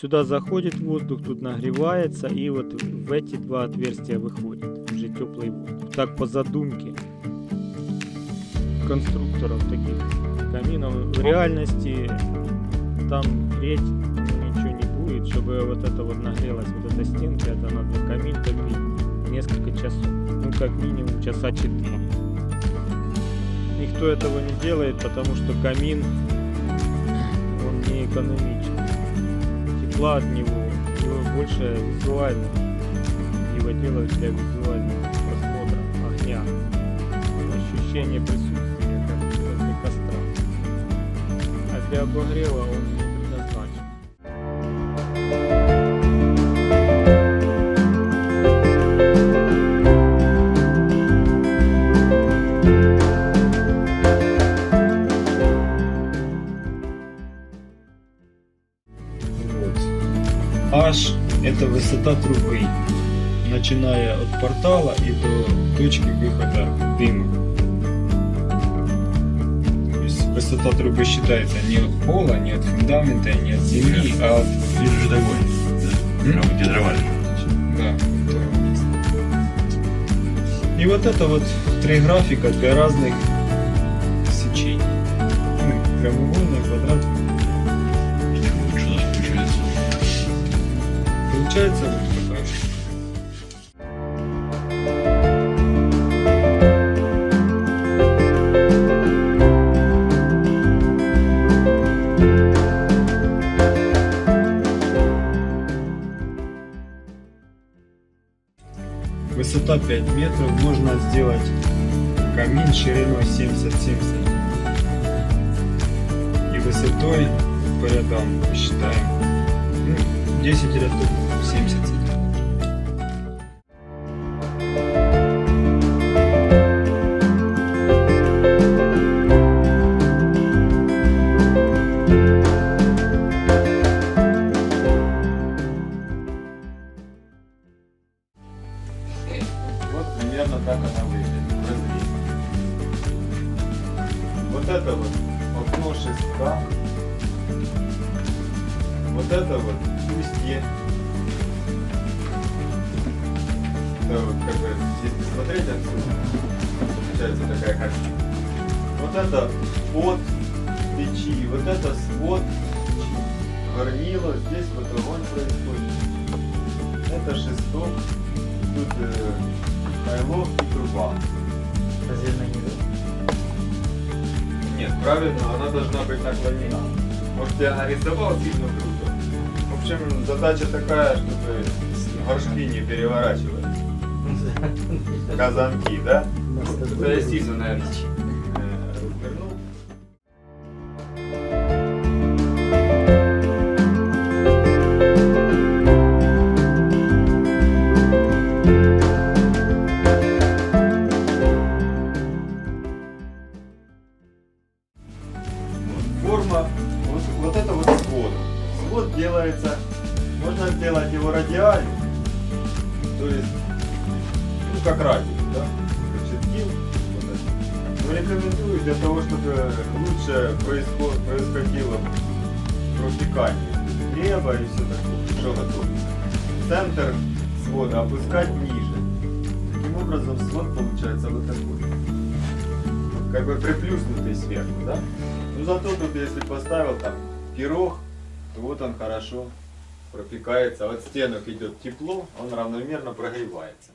Сюда заходит воздух, тут нагревается, и вот в эти два отверстия выходит уже теплый воздух. Так по задумке конструкторов таких каминов. В реальности там греть ничего не будет, чтобы вот это вот нагрелась вот эта стенка, это надо камин топить несколько часов, ну как минимум часа 4. Никто этого не делает, потому что камин, он не экономичен. Тепла от него, его больше визуально, его делают для визуального просмотра огня, ощущение присутствия, как возле костра. А для обогрева он не предназначен. H – это высота трубы, начиная от портала и до точки выхода дыма. То есть высота трубы считается не от пола, не от фундамента, не от земли, а от Рядовой. Гидровальный. Да. И вот это вот 3 графика для разных сечений. Ну, прямоугольный, квадратный. Что у нас получается? Получается вот такая штука. Высота 5 метров, можно сделать камин шириной 70 см и высотой по рядам посчитаем, 10 рядов 70 см. Вот примерно так она выглядит в разрезе. Вот это вот окно шестка. Вот это вот устье. Это вот как бы, если смотреть отсюда, получается такая картина. Вот это под печи, вот это свод печи. Горнило, здесь вот огонь происходит. Это шесток. Тут хайлов и труба. Нет, правильно, она должна быть наклонена. Может, я нарисовал сильно круто. В общем, задача такая, чтобы горшки не переворачивались. Казанки, да? Это я сильно, наверное, развернул. Форма, вот это вот свод. Свод делается, можно сделать его радиальным, то есть, ну как радиус, да? Щетки, вот это. Но рекомендую для того, чтобы лучше происходило протекание хлеба и все такое, что готовится. Центр свода опускать ниже. Таким образом свод получается вот такой. Как бы приплюснутый сверху, да? Ну зато тут если поставил там пирог, то вот он хорошо пропекается. От стенок идет тепло, он равномерно прогревается.